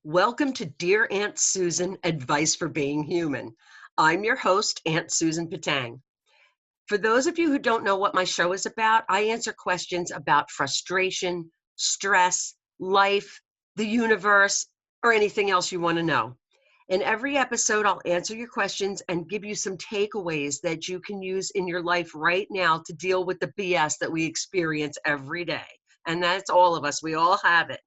Welcome to Dear Aunt Susan, Advice for Being Human. I'm your host, Aunt Susan Patang. For those of you who don't know what my show is about, I answer questions about frustration, stress, life, the universe, or anything else you want to know. In every episode, I'll answer your questions and give you some takeaways that you can use in your life right now to deal with the BS that we experience every day. And that's all of us. We all have it.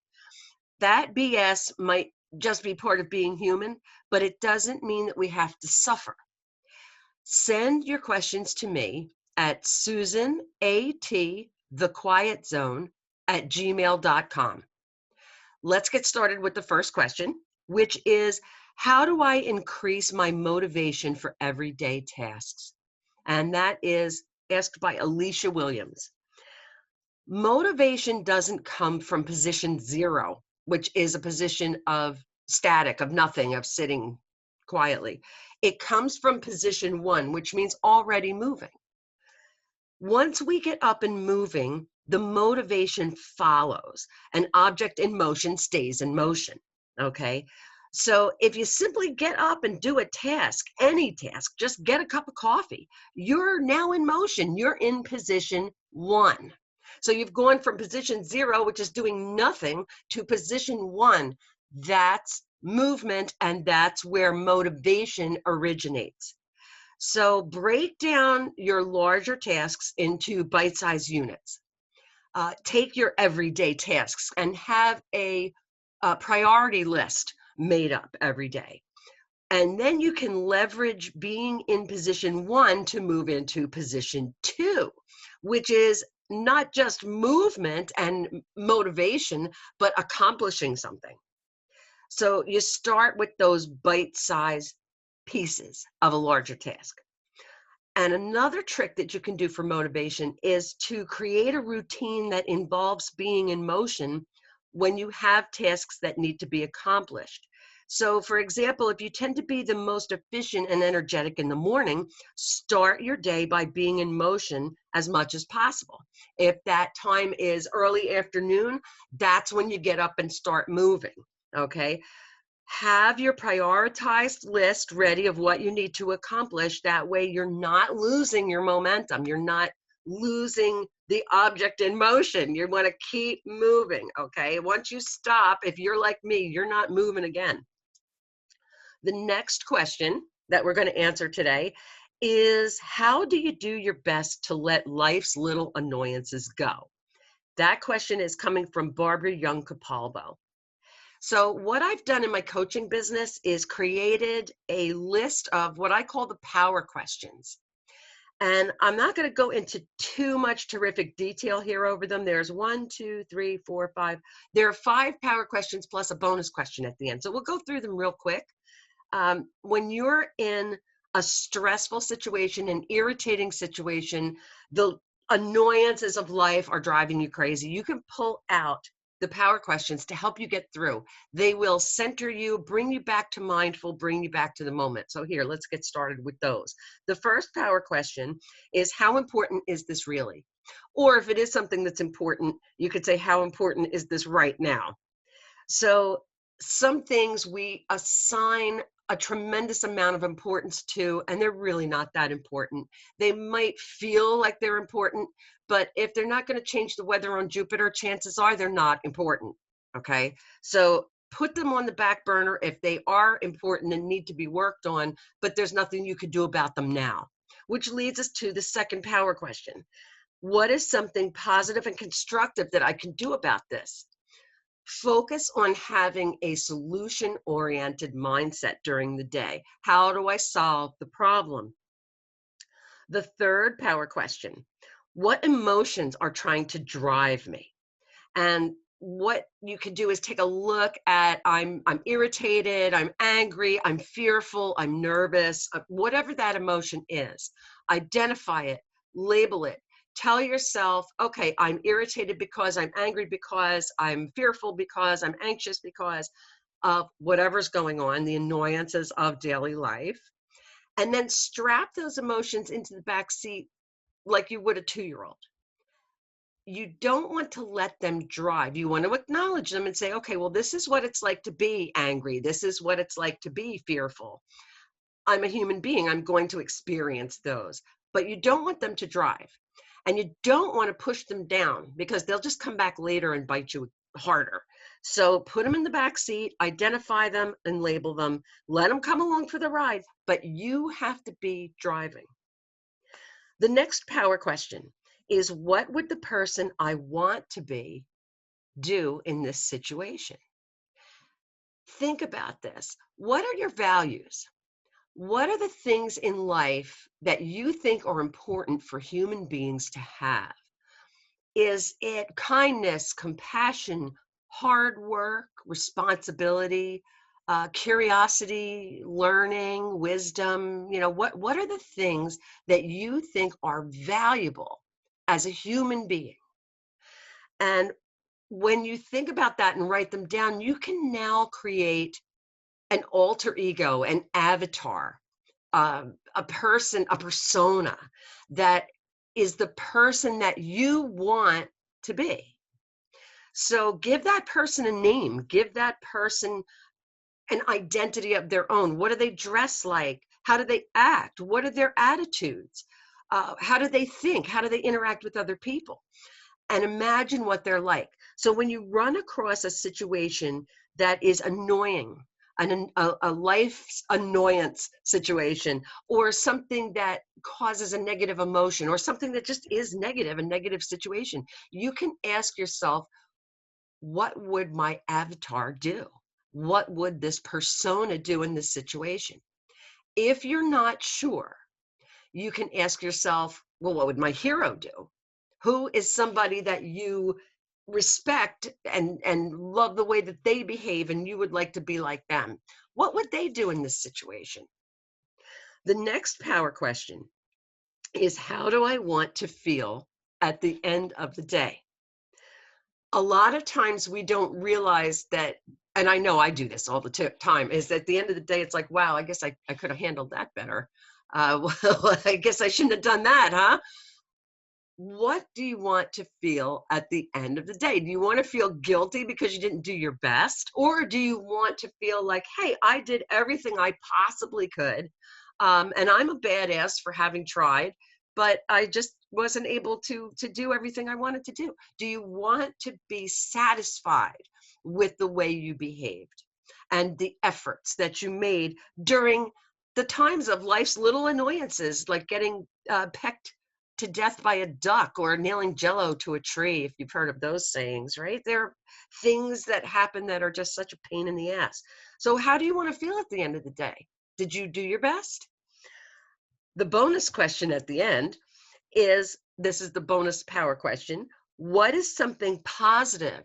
That BS might just be part of being human, but it doesn't mean that we have to suffer. Send your questions to me at SusanatTheQuietZone at gmail.com. Let's get started with the first question, which is, how do I increase my motivation for everyday tasks? And that is asked by Alicia Williams. Motivation doesn't come from position 0, which is a position of static, of nothing, of sitting quietly. It comes from position 1, which means already moving. Once we get up and moving, the motivation follows. An object in motion stays in motion, okay? So if you simply get up and do a task, any task, just get a cup of coffee, you're now in motion. You're in position 1. So you've gone from position 0, which is doing nothing, to position 1. That's movement, and that's where motivation originates. So break down your larger tasks into bite-sized units. Take your everyday tasks and have a priority list made up every day. And then you can leverage being in position 1 to move into position 2, which is not just movement and motivation, but accomplishing something. So you start with those bite-sized pieces of a larger task. And another trick that you can do for motivation is to create a routine that involves being in motion when you have tasks that need to be accomplished. So, for example, if you tend to be the most efficient and energetic in the morning, start your day by being in motion as much as possible. If that time is early afternoon, that's when you get up and start moving, okay? Have your prioritized list ready of what you need to accomplish. That way you're not losing your momentum. You're not losing the object in motion. You want to keep moving, okay? Once you stop, if you're like me, you're not moving again. The next question that we're going to answer today is, how do you do your best to let life's little annoyances go? That question is coming from Barbara Young Capalbo. So what I've done in my coaching business is created a list of what I call the power questions. And I'm not going to go into too much terrific detail here over them. There's 1, 2, 3, 4, 5. There are 5 power questions plus a bonus question at the end. So we'll go through them real quick. When you're in a stressful situation, an irritating situation, the annoyances of life are driving you crazy, you can pull out the power questions to help you get through. They will center you, bring you back to mindful, bring you back to the moment. So here, let's get started with those. The first power question is, how important is this really? Or if it is something that's important, you could say, how important is this right now? So some things we assign a tremendous amount of importance to, and they're really not that important. They might feel like they're important, but if they're not going to change the weather on Jupiter, chances are they're not important, okay? So put them on the back burner if they are important and need to be worked on, but there's nothing you could do about them now. Which leads us to the second power question. What is something positive and constructive that I can do about this? Focus on having a solution-oriented mindset during the day. How do I solve the problem? The third power question, what emotions are trying to drive me? And what you can do is take a look at, I'm irritated, I'm angry, I'm fearful, I'm nervous, whatever that emotion is. Identify it, label it. Tell yourself, okay, I'm irritated because I'm angry, because I'm fearful, because I'm anxious, because of whatever's going on, the annoyances of daily life. And then strap those emotions into the back seat like you would a 2-year-old. you don't want to let them drive. You want to acknowledge them and say, okay, well, this is what it's like to be angry. This is what it's like to be fearful. I'm a human being. I'm going to experience those. But you don't want them to drive. And you don't want to push them down because they'll just come back later and bite you harder. So put them in the back seat, identify them and label them, let them come along for the ride, but you have to be driving. The next power question is, what would the person I want to be do in this situation? Think about this. What are your values? What are the things in life that you think are important for human beings to have? Is it kindness, compassion, hard work, responsibility, curiosity, learning, wisdom? What are the things that you think are valuable as a human being? And when you think about that and write them down, you can now create an alter ego, an avatar, a person, a persona that is the person that you want to be. So give that person a name, give that person an identity of their own. What do they dress like? How do they act? What are their attitudes? How do they think? How do they interact with other people? And imagine what they're like. So when you run across a situation that is annoying, a life's annoyance situation, or something that causes a negative emotion, or something that just is negative, a negative situation, you can ask yourself, what would my avatar do? What would this persona do in this situation? If you're not sure, you can ask yourself, well, what would my hero do? Who is somebody that you respect and love the way that they behave and you would like to be like them? What would they do in this situation? The next power question is, how do I want to feel at the end of the day? A lot of times we don't realize that, and I know I do this all the time, is at the end of the day, it's like, wow, I guess I could have handled that better. Well, I guess I shouldn't have done that, huh? What do you want to feel at the end of the day? Do you want to feel guilty because you didn't do your best? Or do you want to feel like, hey, I did everything I possibly could, and I'm a badass for having tried, but I just wasn't able to do everything I wanted to do? Do you want to be satisfied with the way you behaved and the efforts that you made during the times of life's little annoyances, like getting pecked to death by a duck or nailing jello to a tree, if you've heard of those sayings, right? There are things that happen that are just such a pain in the ass. So how do you want to feel at the end of the day? Did you do your best? The bonus question at the end is, this is the bonus power question. What is something positive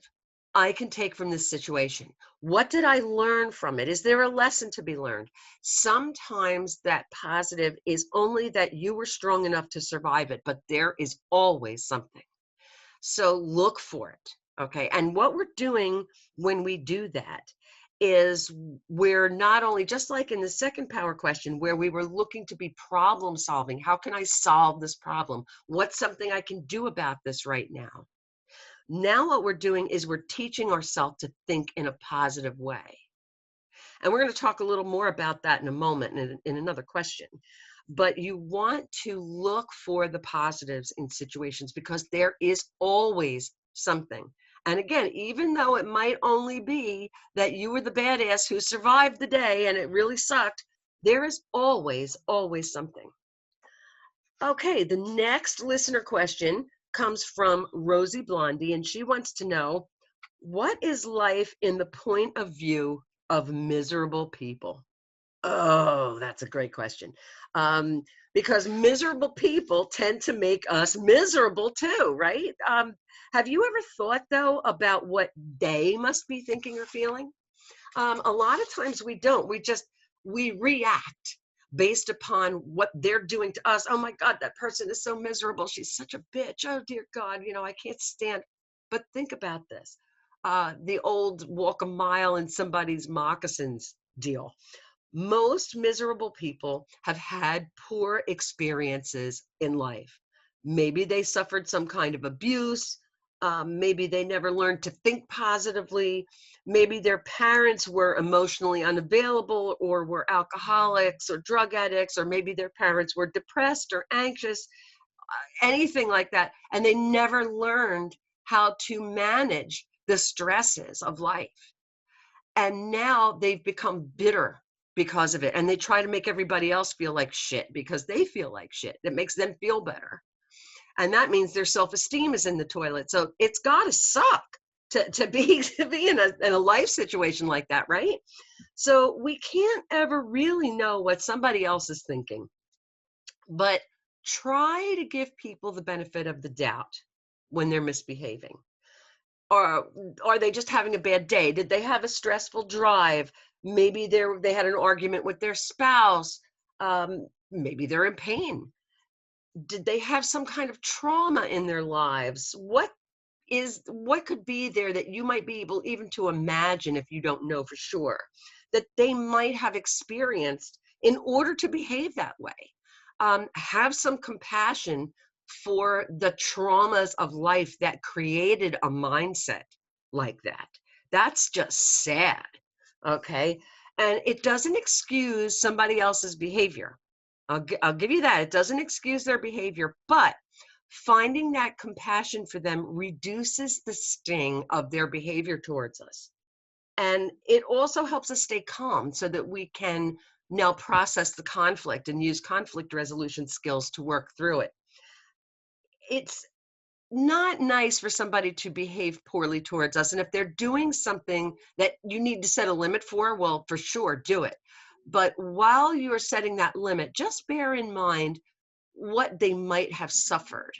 I can take from this situation? What did I learn from it? Is there a lesson to be learned? Sometimes that positive is only that you were strong enough to survive it, but there is always something. So look for it. Okay. And what we're doing when we do that is, we're not only, just like in the second power question, where we were looking to be problem solving. How can I solve this problem? What's something I can do about this right now? Now what we're doing is we're teaching ourselves to think in a positive way. And we're going to talk a little more about that in a moment in another question. But you want to look for the positives in situations because there is always something. And again, even though it might only be that you were the badass who survived the day and it really sucked, there is always, always something. Okay, the next listener question comes from Rosie Blondie, and she wants to know, what is life in the point of view of miserable people? Oh, that's a great question. Because miserable people tend to make us miserable too, right? Have you ever thought, though, about what they must be thinking or feeling? A lot of times we don't. We react based upon what they're doing to us. Oh my God, that person is so miserable. She's such a bitch. Oh dear God, I can't stand. But think about this. The old walk a mile in somebody's moccasins deal. Most miserable people have had poor experiences in life. Maybe they suffered some kind of abuse, Maybe they never learned to think positively. Maybe their parents were emotionally unavailable or were alcoholics or drug addicts, or maybe their parents were depressed or anxious, anything like that. And they never learned how to manage the stresses of life. And now they've become bitter because of it. And they try to make everybody else feel like shit because they feel like shit. It makes them feel better. And that means their self-esteem is in the toilet. So it's got to suck to be in a life situation like that, right? So we can't ever really know what somebody else is thinking, but try to give people the benefit of the doubt when they're misbehaving. Or are they just having a bad day? Did they have a stressful drive? Maybe they had an argument with their spouse. Maybe they're in pain. Did they have some kind of trauma in their lives? What could be there that you might be able even to imagine, if you don't know for sure, that they might have experienced in order to behave that way? Have some compassion for the traumas of life that created a mindset like that. That's just sad, okay? And it doesn't excuse somebody else's behavior. I'll give you that. It doesn't excuse their behavior, but finding that compassion for them reduces the sting of their behavior towards us. And it also helps us stay calm so that we can now process the conflict and use conflict resolution skills to work through it. It's not nice for somebody to behave poorly towards us. And if they're doing something that you need to set a limit for, well, for sure, do it. But while you're setting that limit, just bear in mind what they might have suffered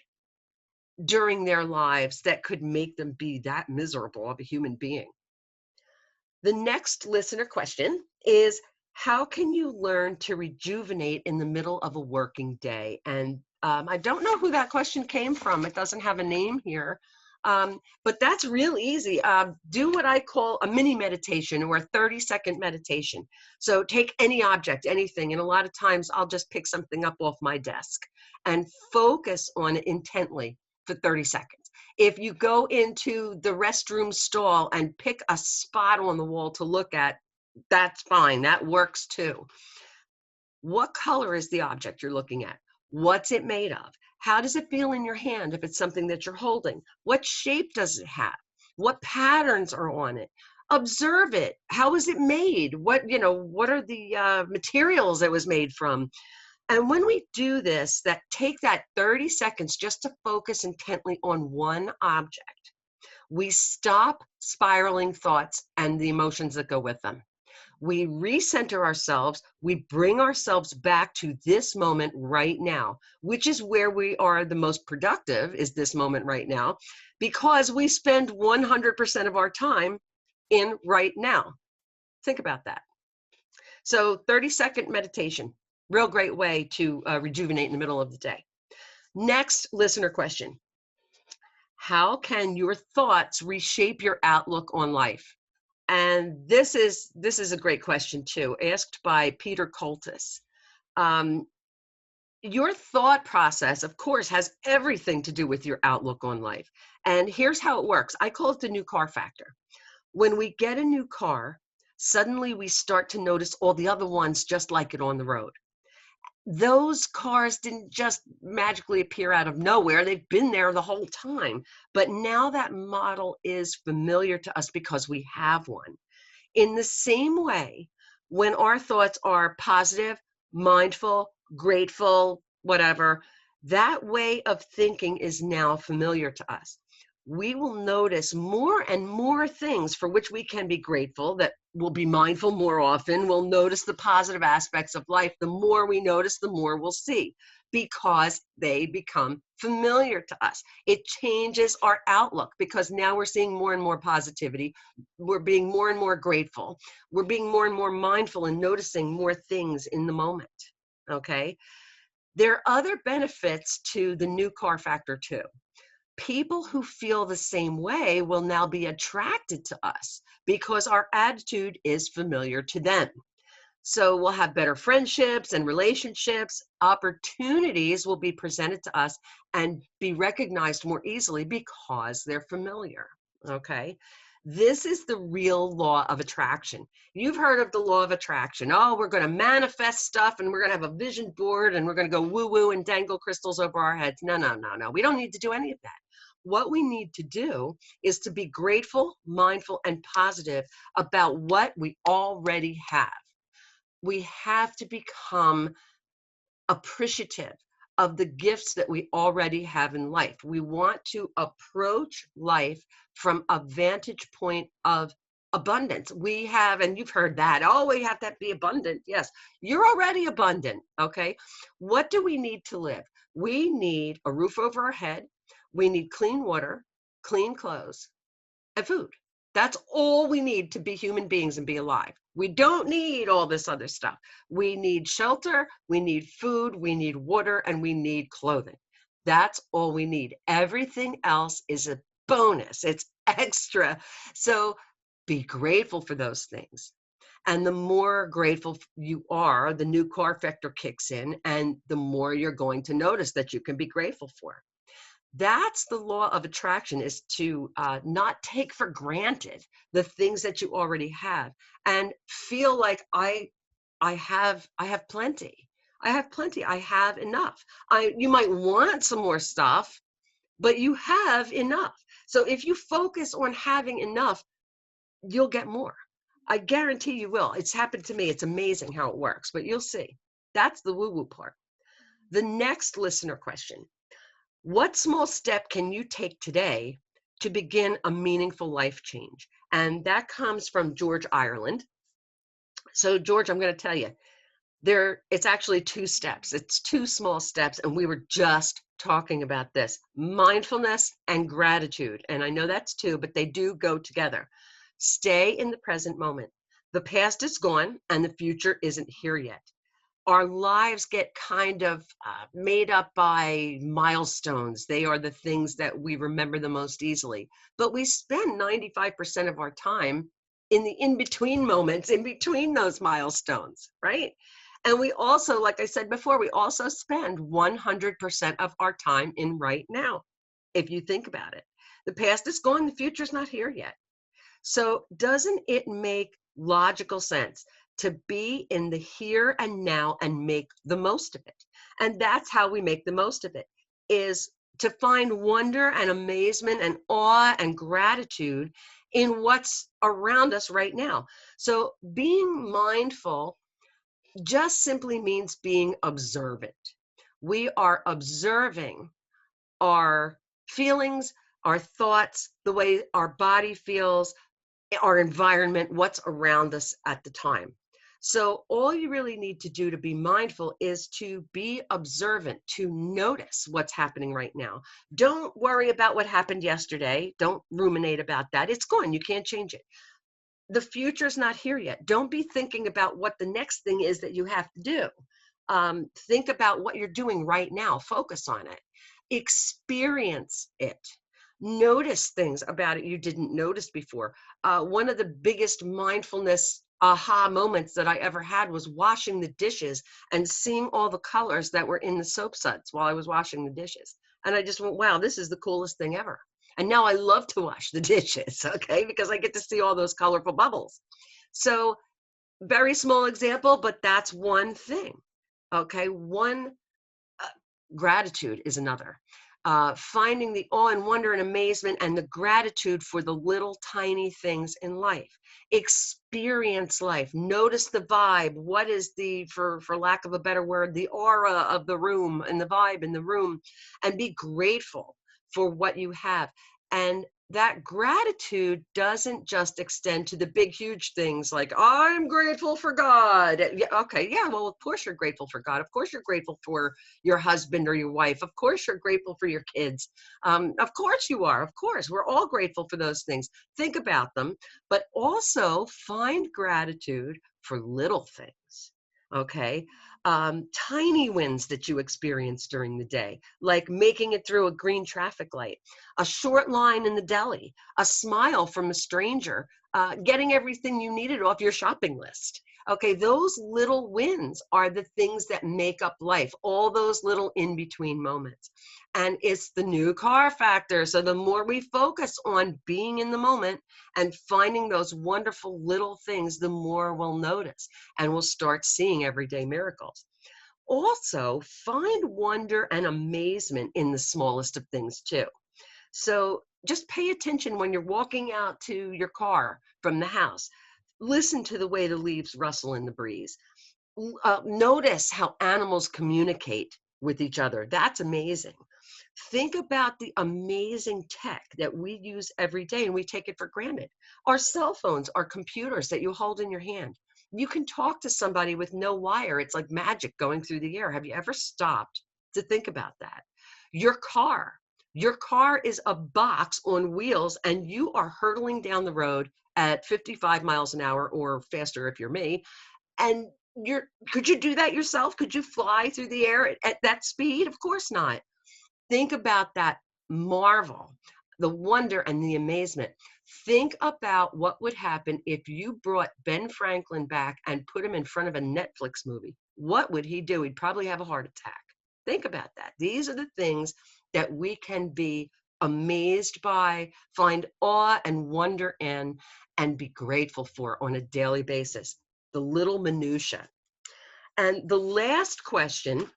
during their lives that could make them be that miserable of a human being. The next listener question is, how can you learn to rejuvenate in the middle of a working day? And I don't know who that question came from. It doesn't have a name here. But that's real easy. Do what I call a mini meditation or a 30-second meditation. So take any object, anything, and a lot of times I'll just pick something up off my desk and focus on it intently for 30 seconds. If you go into the restroom stall and pick a spot on the wall to look at, that's fine. That works too. What color is the object you're looking at? What's it made of? How does it feel in your hand if it's something that you're holding? What shape does it have? What patterns are on it? Observe it. How is it made? What are the materials it was made from? And when we do this, take that 30 seconds just to focus intently on one object, we stop spiraling thoughts and the emotions that go with them. We recenter ourselves, we bring ourselves back to this moment right now, which is where we are the most productive, is this moment right now, because we spend 100% of our time in right now. Think about that. So 30-second meditation, real great way to rejuvenate in the middle of the day. Next listener question. How can your thoughts reshape your outlook on life? And this is a great question too, asked by Peter Coltis. Your thought process, of course, has everything to do with your outlook on life. And here's how it works. I call it the new car factor. When we get a new car, suddenly we start to notice all the other ones just like it on the road. Those cars didn't just magically appear out of nowhere. They've been there the whole time. But now that model is familiar to us because we have one. In the same way, when our thoughts are positive, mindful, grateful, whatever, that way of thinking is now familiar to us. We will notice more and more things for which we can be grateful, that we'll be mindful more often. We'll notice the positive aspects of life. The more we notice, the more we'll see, because they become familiar to us. It changes our outlook because now we're seeing more and more positivity. We're being more and more grateful. We're being more and more mindful and noticing more things in the moment, okay? There are other benefits to the new car factor too. People who feel the same way will now be attracted to us because our attitude is familiar to them. So we'll have better friendships and relationships. Opportunities will be presented to us and be recognized more easily because they're familiar. Okay. This is the real law of attraction. You've heard of the law of attraction. Oh, we're going to manifest stuff and we're going to have a vision board and we're going to go woo woo and dangle crystals over our heads. No, no, no, no. We don't need to do any of that. What we need to do is to be grateful, mindful, and positive about what we already have. We have to become appreciative of the gifts that we already have in life. We want to approach life from a vantage point of abundance. We have, and you've heard that, oh, we have to be abundant. Yes, you're already abundant, okay? What do we need to live? We need a roof over our head. We need clean water, clean clothes, and food. That's all we need to be human beings and be alive. We don't need all this other stuff. We need shelter, we need food, we need water, and we need clothing. That's all we need. Everything else is a bonus, it's extra. So be grateful for those things. And the more grateful you are, the new car factor kicks in, and the more you're going to notice that you can be grateful for. That's the law of attraction, is to not take for granted the things that you already have and feel like I have plenty. I have plenty. I have enough. You might want some more stuff, but you have enough. So if you focus on having enough, you'll get more. I guarantee you will. It's happened to me. It's amazing how it works, but you'll see. That's the woo-woo part. The next listener question: what small step can you take today to begin a meaningful life change? And that comes from George Ireland. So George, I'm going to tell you, it's actually 2 steps. It's 2 small steps. And we were just talking about this: mindfulness and gratitude. And I know that's 2, but they do go together. Stay in the present moment. The past is gone and the future isn't here yet. Our lives get kind of made up by milestones. They are the things that we remember the most easily. But we spend 95% of our time in the in-between moments, in between those milestones, right? And we also, like I said before, we also spend 100% of our time in right now, if you think about it. The past is gone, the future's not here yet. So doesn't it make logical sense to be in the here and now and make the most of it? And that's how we make the most of it, is to find wonder and amazement and awe and gratitude in what's around us right now. So being mindful just simply means being observant. We are observing our feelings, our thoughts, the way our body feels, our environment, what's around us at the time. So all you really need to do to be mindful is to be observant, to notice what's happening right now. Don't worry about what happened yesterday. Don't ruminate about that. It's gone. You can't change it. The future's not here yet. Don't be thinking about what the next thing is that you have to do. Think about what you're doing right now. Focus on it. Experience it. Notice things about it you didn't notice before. One of the biggest mindfulness aha moments that I ever had was washing the dishes and seeing all the colors that were in the soap suds while I was washing the dishes. And I just went, wow, this is the coolest thing ever. And now I love to wash the dishes, okay, because I get to see all those colorful bubbles. So very small example, but that's one thing, okay? Gratitude is another. Finding the awe and wonder and amazement and the gratitude for the little tiny things in life. Experience life. Notice the vibe. What is for lack of a better word, the aura of the room and the vibe in the room, and be grateful for what you have. And that gratitude doesn't just extend to the big, huge things like, I'm grateful for God. Yeah, okay, yeah, well, of course you're grateful for God. Of course you're grateful for your husband or your wife. Of course you're grateful for your kids. Of course you are. Of course, we're all grateful for those things. Think about them, but also find gratitude for little things, okay? Tiny wins that you experience during the day, like making it through a green traffic light, a short line in the deli, a smile from a stranger, getting everything you needed off your shopping list. Okay, those little wins are the things that make up life, all those little in between moments. And it's the new car factor. So the more we focus on being in the moment and finding those wonderful little things, the more we'll notice and we'll start seeing everyday miracles. Also, find wonder and amazement in the smallest of things too. So just pay attention when you're walking out to your car from the house. Listen to the way the leaves rustle in the breeze. Notice how animals communicate with each other. That's amazing. Think about the amazing tech that we use every day and we take it for granted. Our cell phones, our computers that you hold in your hand. You can talk to somebody with no wire. It's like magic going through the air. Have you ever stopped to think about that? Your car. Your car is a box on wheels and you are hurtling down the road at 55 miles an hour or faster if you're me. And could you do that yourself? Could you fly through the air at that speed? Of course not. Think about that marvel, the wonder and the amazement. Think about what would happen if you brought Ben Franklin back and put him in front of a Netflix movie. What would he do? He'd probably have a heart attack. Think about that. These are the things that we can be amazed by, find awe and wonder in, and be grateful for on a daily basis. The little minutia. And the last question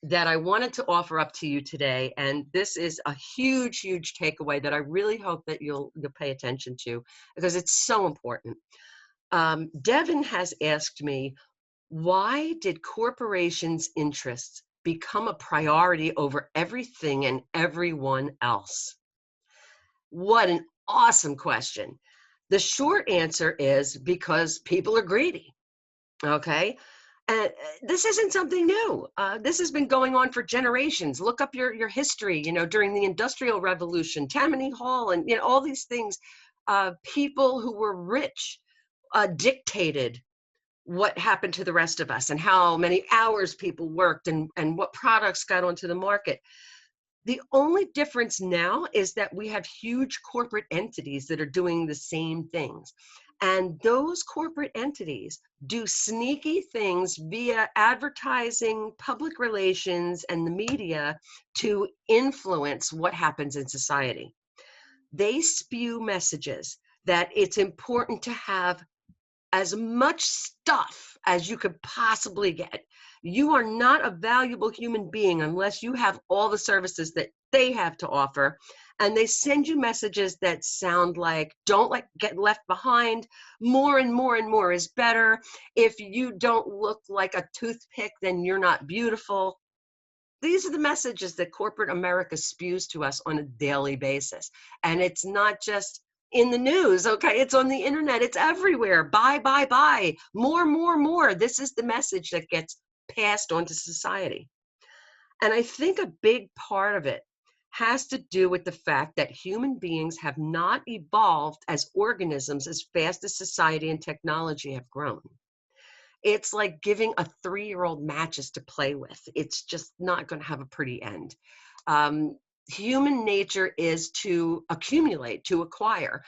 that I wanted to offer up to you today, and this is a huge, huge takeaway that I really hope that you'll pay attention to because it's so important. Devin has asked me, why did corporations' interests become a priority over everything and everyone else? What an awesome question. The short answer is because people are greedy. Okay. And this isn't something new. This has been going on for generations. Look up your history, during the Industrial Revolution, Tammany Hall, and, all these things. People who were rich dictated what happened to the rest of us and how many hours people worked and what products got onto the market. The only difference now is that we have huge corporate entities that are doing the same things. And those corporate entities do sneaky things via advertising, public relations, and the media to influence what happens in society. They spew messages that it's important to have as much stuff as you could possibly get. You are not a valuable human being unless you have all the services that they have to offer. And they send you messages that sound like, don't get left behind. More and more and more is better. If you don't look like a toothpick, then you're not beautiful. These are the messages that corporate America spews to us on a daily basis. And it's not just in the news, okay? It's on the internet. It's everywhere. Buy, buy, buy. More, more, more. This is the message that gets passed on to society. And I think a big part of it has to do with the fact that human beings have not evolved as organisms as fast as society and technology have grown. It's like giving a 3-year-old matches to play with. It's just not going to have a pretty end. Human nature is to accumulate, to acquire.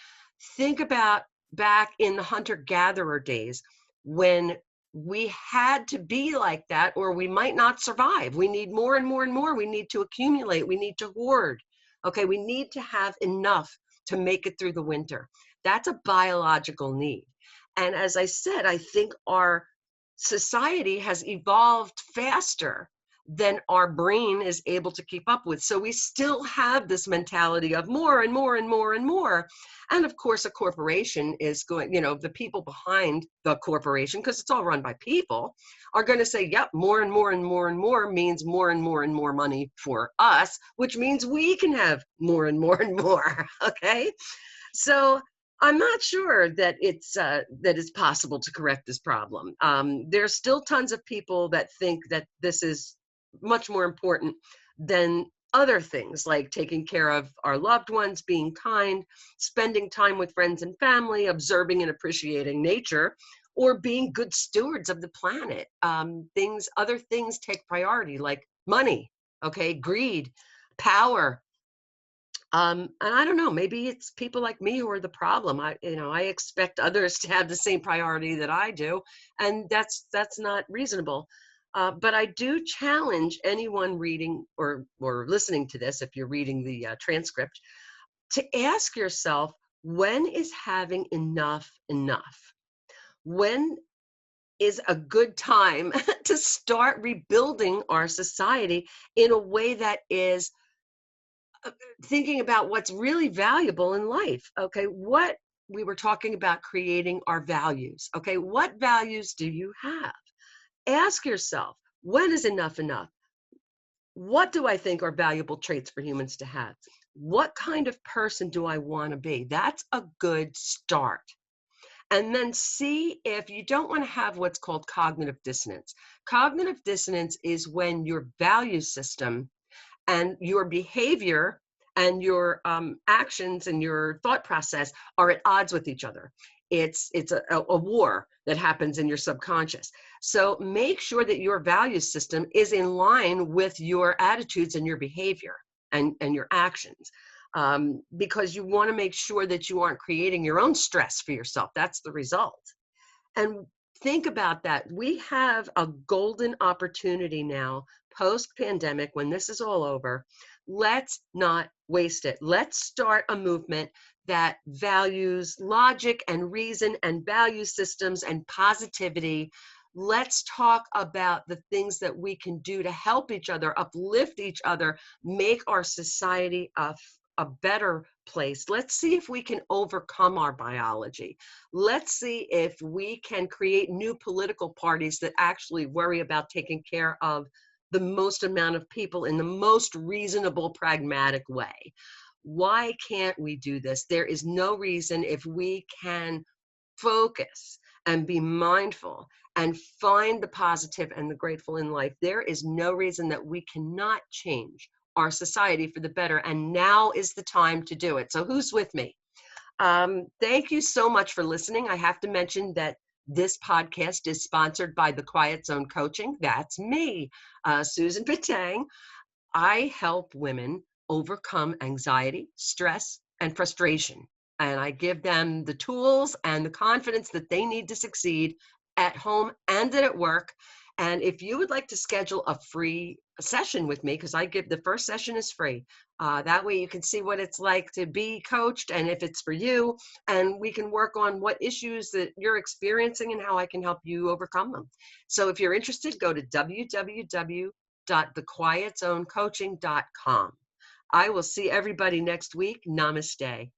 Think about back in the hunter-gatherer days when we had to be like that or we might not survive. We need more and more and more. We need to accumulate. We need to hoard. Okay, we need to have enough to make it through the winter. That's a biological need. And as I said, I think our society has evolved faster than our brain is able to keep up with. So we still have this mentality of more and more and more and more. And of course, a corporation is going, the people behind the corporation, because it's all run by people, are going to say, yep, more and more and more and more means more and more and more money for us, which means we can have more and more and more. Okay. So I'm not sure that it's possible to correct this problem. There's still tons of people that think that this is much more important than other things like taking care of our loved ones, being kind, spending time with friends and family, observing and appreciating nature, or being good stewards of the planet. Other things take priority, like money, okay, greed, power. And I don't know, maybe it's people like me who are the problem. I expect others to have the same priority that I do, and that's not reasonable. But I do challenge anyone reading or listening to this, if you're reading the transcript, to ask yourself, when is having enough enough? When is a good time to start rebuilding our society in a way that is thinking about what's really valuable in life? Okay, what we were talking about, creating our values. Okay, what values do you have? Ask yourself, when is enough enough? What do I think are valuable traits for humans to have? What kind of person do I want to be? That's a good start. And then see if you don't want to have what's called cognitive dissonance. Cognitive dissonance is when your value system and your behavior and your actions and your thought process are at odds with each other. It's a war that happens in your subconscious. So make sure that your value system is in line with your attitudes and your behavior and your actions, because you want to make sure that you aren't creating your own stress for yourself. That's the result. And think about that. We have a golden opportunity now, post-pandemic, when this is all over. Let's not waste it. Let's start a movement that values logic and reason and value systems and positivity. Let's talk about the things that we can do to help each other, uplift each other, make our society a better place. Let's see if we can overcome our biology. Let's see if we can create new political parties that actually worry about taking care of the most amount of people in the most reasonable, pragmatic way. Why can't we do this? There is no reason, if we can focus and be mindful and find the positive and the grateful in life, there is no reason that we cannot change our society for the better. And now is the time to do it. So who's with me? Thank you so much for listening. I have to mention that this podcast is sponsored by the Quiet Zone Coaching. That's me, Susan Pitang. I help women overcome anxiety, stress, and frustration. And I give them the tools and the confidence that they need to succeed at home and at work. And if you would like to schedule a free session with me, because the first session is free. That way you can see what it's like to be coached and if it's for you, and we can work on what issues that you're experiencing and how I can help you overcome them. So if you're interested, go to www.thequietzonecoaching.com. I will see everybody next week. Namaste.